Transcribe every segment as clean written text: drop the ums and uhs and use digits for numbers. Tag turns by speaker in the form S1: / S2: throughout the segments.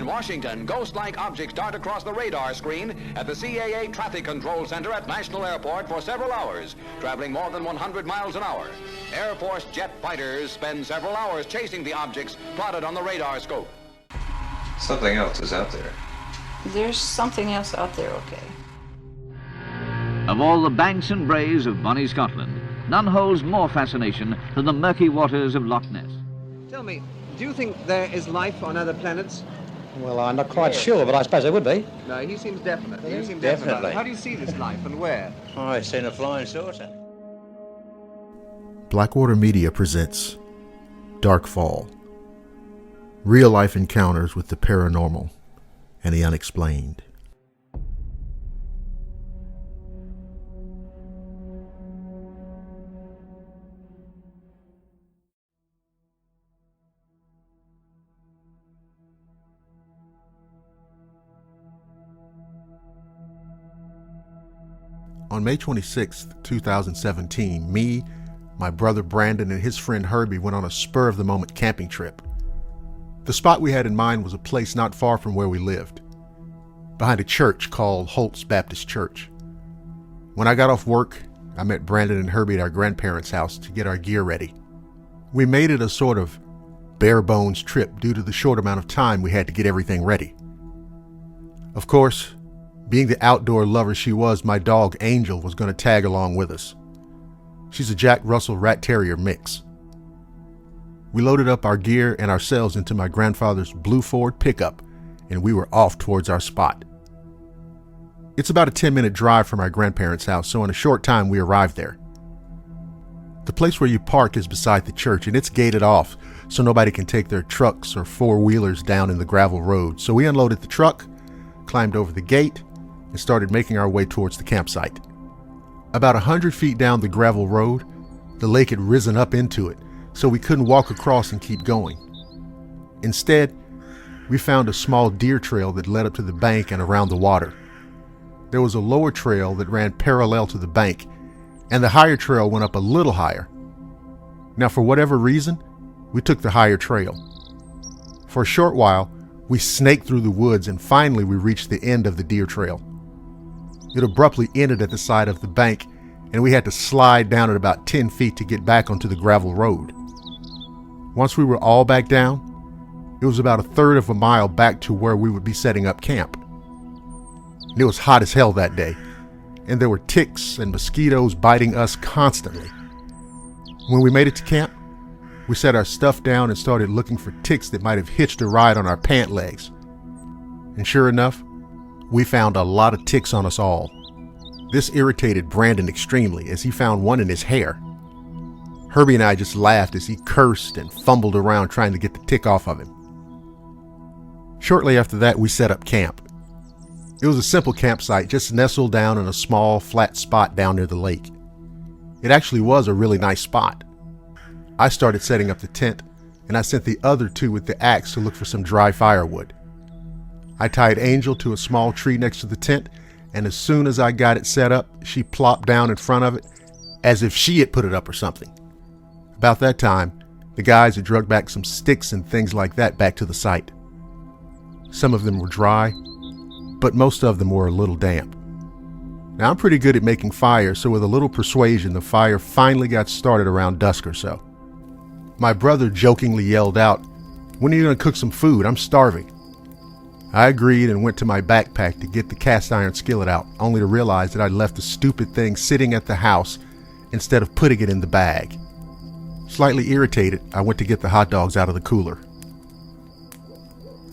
S1: In Washington, ghost-like objects dart across the radar screen at the CAA Traffic Control Center at National Airport for several hours, traveling more than 100 miles an hour. Air Force jet fighters spend several hours chasing the objects plotted on the radar scope.
S2: Something else is out there.
S3: There's something else out there, okay.
S4: Of all the banks and braes of bonny Scotland, none holds more fascination than the murky waters of Loch Ness.
S5: Tell me, do you think there is life on other planets?
S6: Well, I'm not quite sure, but I suppose there would be.
S5: No, he seems definite. You seem
S6: Definitely.
S5: definite about it. How do you see this life and where?
S6: Oh, I've seen a flying saucer.
S7: Blackwater Media presents Darkfall. Real-life encounters with the paranormal and the unexplained. On May 26, 2017, me, my brother Brandon, and his friend Herbie went on a spur-of-the-moment camping trip. The spot we had in mind was a place not far from where we lived, behind a church called Holt's Baptist Church. When I got off work, I met Brandon and Herbie at our grandparents' house to get our gear ready. We made it a sort of bare-bones trip due to the short amount of time we had to get everything ready. Of course, being the outdoor lover she was, my dog Angel was going to tag along with us. She's a Jack Russell Rat Terrier mix. We loaded up our gear and ourselves into my grandfather's blue Ford pickup, and we were off towards our spot. It's about a 10-minute drive from our grandparents' house, so in a short time we arrived there. The place where you park is beside the church, and it's gated off so nobody can take their trucks or four-wheelers down in the gravel road. So we unloaded the truck, climbed over the gate, and started making our way towards the campsite. About 100 feet down the gravel road, the lake had risen up into it, so we couldn't walk across and keep going. Instead, we found a small deer trail that led up to the bank and around the water. There was a lower trail that ran parallel to the bank, and the higher trail went up a little higher. Now, for whatever reason, we took the higher trail. For a short while, we snaked through the woods, and finally we reached the end of the deer trail. It abruptly ended at the side of the bank, and we had to slide down at about 10 feet to get back onto the gravel road. Once we were all back down, it was about a third of a mile back to where we would be setting up camp. And it was hot as hell that day, and there were ticks and mosquitoes biting us constantly. When we made it to camp, we set our stuff down and started looking for ticks that might have hitched a ride on our pant legs. And sure enough, we found a lot of ticks on us all. This irritated Brandon extremely, as he found one in his hair. Herbie and I just laughed as he cursed and fumbled around trying to get the tick off of him. Shortly after that, we set up camp. It was a simple campsite, just nestled down in a small, flat spot down near the lake. It actually was a really nice spot. I started setting up the tent, and I sent the other two with the axe to look for some dry firewood. I tied Angel to a small tree next to the tent, and as soon as I got it set up, she plopped down in front of it as if she had put it up or something. About that time, the guys had dragged back some sticks and things like that back to the site. Some of them were dry, but most of them were a little damp. Now, I'm pretty good at making fire, so with a little persuasion, the fire finally got started around dusk or so. My brother jokingly yelled out, "When are you going to cook some food? I'm starving." I agreed and went to my backpack to get the cast iron skillet out, only to realize that I'd left the stupid thing sitting at the house instead of putting it in the bag. Slightly irritated, I went to get the hot dogs out of the cooler.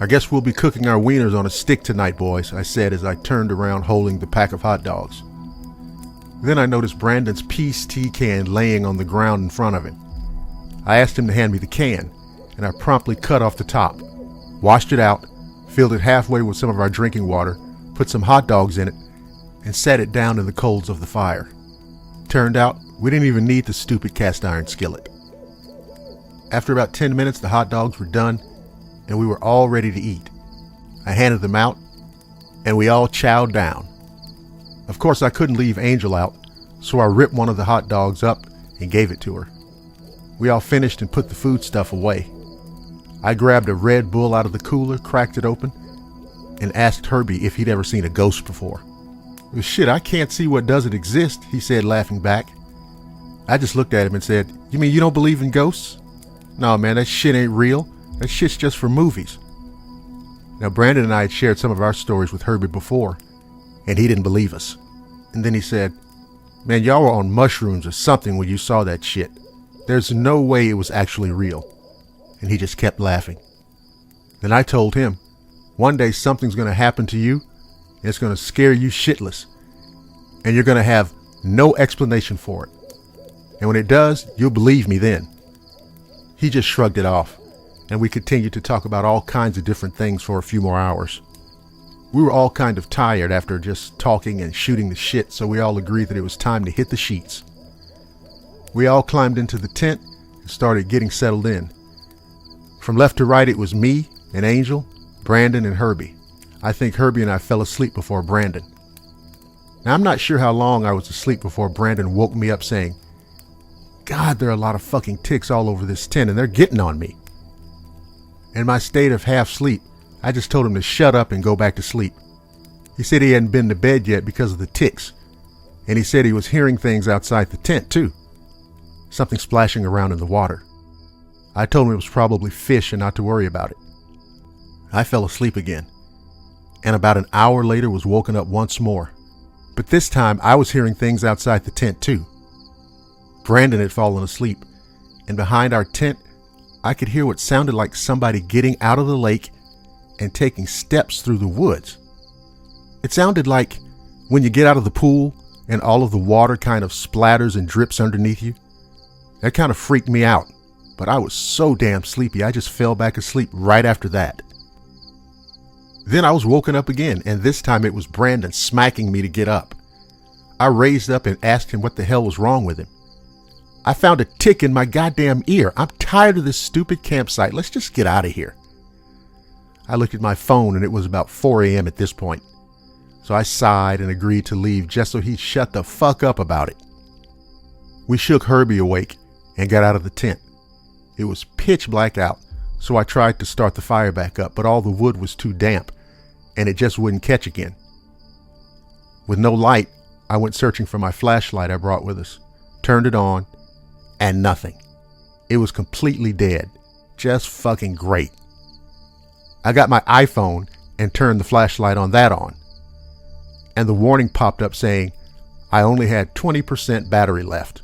S7: "I guess we'll be cooking our wieners on a stick tonight, boys," I said as I turned around holding the pack of hot dogs. Then I noticed Brandon's Peace tea can laying on the ground in front of him. I asked him to hand me the can, and I promptly cut off the top, washed it out, filled it halfway with some of our drinking water, put some hot dogs in it, and set it down in the coals of the fire. Turned out, we didn't even need the stupid cast iron skillet. After about 10 minutes, the hot dogs were done, and we were all ready to eat. I handed them out, and we all chowed down. Of course, I couldn't leave Angel out, so I ripped one of the hot dogs up and gave it to her. We all finished and put the food stuff away. I grabbed a Red Bull out of the cooler, cracked it open, and asked Herbie if he'd ever seen a ghost before. "Well, shit, I can't see what doesn't exist," he said, laughing back. I just looked at him and said, "You mean you don't believe in ghosts?" "No, man, that shit ain't real. That shit's just for movies." Now, Brandon and I had shared some of our stories with Herbie before, and he didn't believe us. And then he said, "Man, y'all were on mushrooms or something when you saw that shit. There's no way it was actually real." And he just kept laughing. Then I told him, "One day something's going to happen to you, and it's going to scare you shitless, and you're going to have no explanation for it. And when it does, you'll believe me then." He just shrugged it off, and we continued to talk about all kinds of different things for a few more hours. We were all kind of tired after just talking and shooting the shit, so we all agreed that it was time to hit the sheets. We all climbed into the tent and started getting settled in. From left to right, it was me and Angel, Brandon, and Herbie. I think Herbie and I fell asleep before Brandon. Now, I'm not sure how long I was asleep before Brandon woke me up saying, "God, there are a lot of fucking ticks all over this tent, and they're getting on me." In my state of half sleep, I just told him to shut up and go back to sleep. He said he hadn't been to bed yet because of the ticks, and he said he was hearing things outside the tent too. Something splashing around in the water. I told him it was probably fish and not to worry about it. I fell asleep again, and about an hour later was woken up once more. But this time I was hearing things outside the tent too. Brandon had fallen asleep, and behind our tent, I could hear what sounded like somebody getting out of the lake and taking steps through the woods. It sounded like when you get out of the pool and all of the water kind of splatters and drips underneath you. That kind of freaked me out, but I was so damn sleepy I just fell back asleep right after that. Then I was woken up again, and this time it was Brandon smacking me to get up. I raised up and asked him what the hell was wrong with him. "I found a tick in my goddamn ear. I'm tired of this stupid campsite. Let's just get out of here." I looked at my phone and it was about 4 a.m. at this point. So I sighed and agreed to leave just so he'd shut the fuck up about it. We shook Herbie awake and got out of the tent. It was pitch black out, so I tried to start the fire back up, but all the wood was too damp and it just wouldn't catch again. With no light, I went searching for my flashlight I brought with us, turned it on, and nothing. It was completely dead. Just fucking great. I got my iPhone and turned the flashlight on that on. And the warning popped up saying I only had 20% battery left.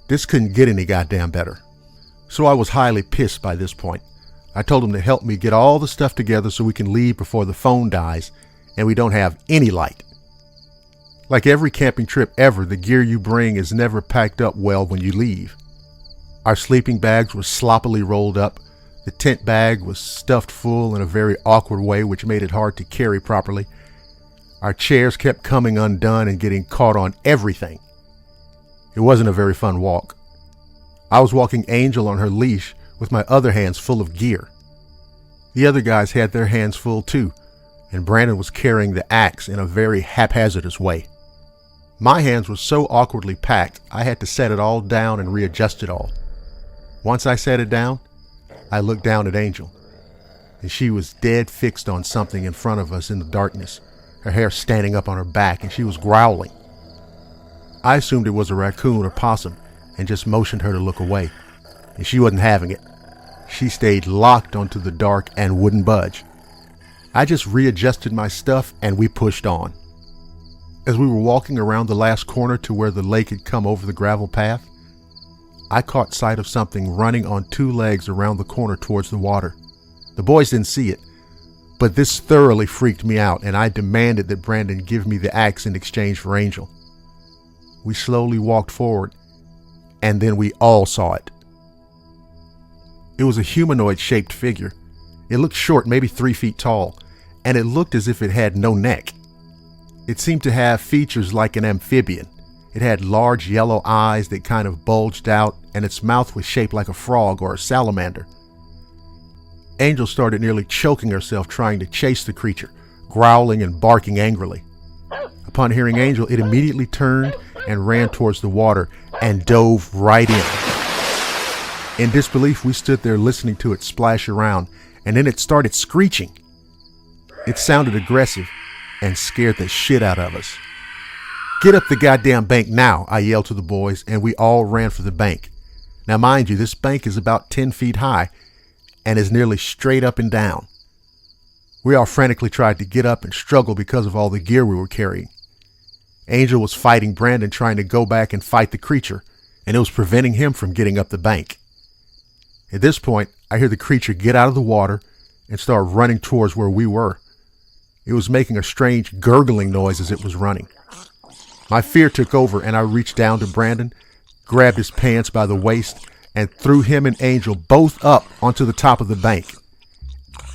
S7: This couldn't get any goddamn better. So I was highly pissed by this point. I told him to help me get all the stuff together so we can leave before the phone dies and we don't have any light. Like every camping trip ever, the gear you bring is never packed up well when you leave. Our sleeping bags were sloppily rolled up. The tent bag was stuffed full in a very awkward way, which made it hard to carry properly. Our chairs kept coming undone and getting caught on everything. It wasn't a very fun walk. I was walking Angel on her leash with my other hands full of gear. The other guys had their hands full too, and Brandon was carrying the axe in a very haphazardous way. My hands were so awkwardly packed, I had to set it all down and readjust it all. Once I set it down, I looked down at Angel, and she was dead fixed on something in front of us in the darkness, her hair standing up on her back, and she was growling. I assumed it was a raccoon or possum and just motioned her to look away, and she wasn't having it. She stayed locked onto the dark and wouldn't budge. I just readjusted my stuff and we pushed on. As we were walking around the last corner to where the lake had come over the gravel path, I caught sight of something running on 2 legs around the corner towards the water. The boys didn't see it, but this thoroughly freaked me out, and I demanded that Brandon give me the axe in exchange for Angel. We slowly walked forward, and then we all saw it. It was a humanoid-shaped figure. It looked short, maybe 3 feet tall, and it looked as if it had no neck. It seemed to have features like an amphibian. It had large yellow eyes that kind of bulged out, and its mouth was shaped like a frog or a salamander. Angel started nearly choking herself trying to chase the creature, growling and barking angrily. Upon hearing Angel, it immediately turned and ran towards the water and dove right in. In disbelief, we stood there listening to it splash around, and then it started screeching. It sounded aggressive and scared the shit out of us. "Get up the goddamn bank now," I yelled to the boys, and we all ran for the bank. Now mind you, this bank is about 10 feet high and is nearly straight up and down. We all frantically tried to get up and struggle because of all the gear we were carrying. Angel was fighting Brandon, trying to go back and fight the creature, and it was preventing him from getting up the bank. At this point, I hear the creature get out of the water and start running towards where we were. It was making a strange gurgling noise as it was running. My fear took over, and I reached down to Brandon, grabbed his pants by the waist, and threw him and Angel both up onto the top of the bank.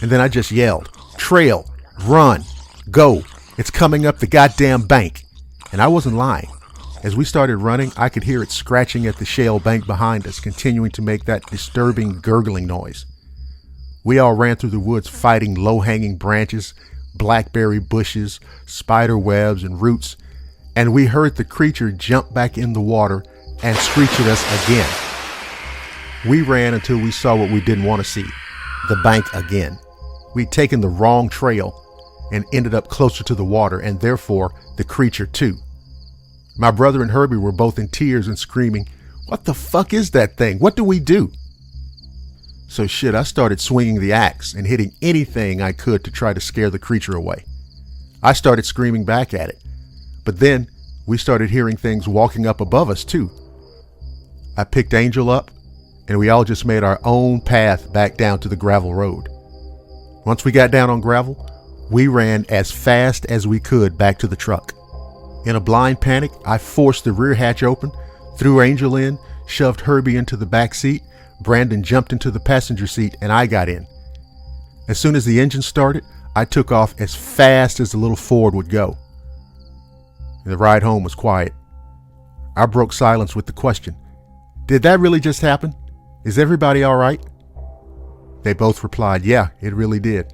S7: And then I just yelled, "Trail, run, go, it's coming up the goddamn bank." And I wasn't lying. As we started running, I could hear it scratching at the shale bank behind us, continuing to make that disturbing gurgling noise. We all ran through the woods fighting low-hanging branches, blackberry bushes, spider webs, and roots, and we heard the creature jump back in the water and screech at us again. We ran until we saw what we didn't want to see, the bank again. We'd taken the wrong trail and ended up closer to the water, and therefore the creature too. My brother and Herbie were both in tears and screaming, "What the fuck is that thing? What do we do?" So shit, I started swinging the axe and hitting anything I could to try to scare the creature away. I started screaming back at it, but then we started hearing things walking up above us too. I picked Angel up, and we all just made our own path back down to the gravel road. Once we got down on gravel, we ran as fast as we could back to the truck. In a blind panic, I forced the rear hatch open, threw Angel in, shoved Herbie into the back seat, Brandon jumped into the passenger seat, and I got in. As soon as the engine started, I took off as fast as the little Ford would go. The ride home was quiet. I broke silence with the question, "Did that really just happen? Is everybody all right?" They both replied, "Yeah, it really did."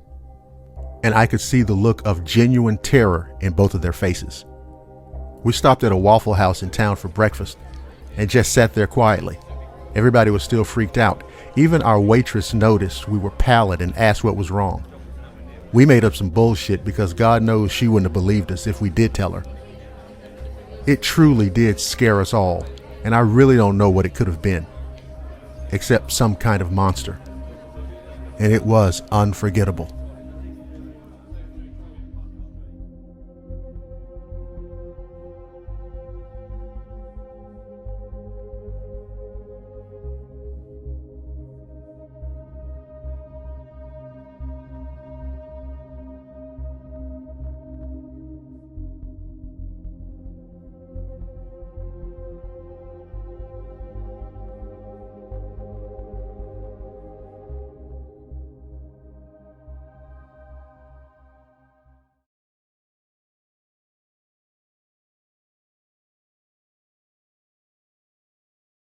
S7: And I could see the look of genuine terror in both of their faces. We stopped at a Waffle House in town for breakfast and just sat there quietly. Everybody was still freaked out. Even our waitress noticed we were pallid and asked what was wrong. We made up some bullshit because God knows she wouldn't have believed us if we did tell her. It truly did scare us all, and I really don't know what it could have been, except some kind of monster. And it was unforgettable.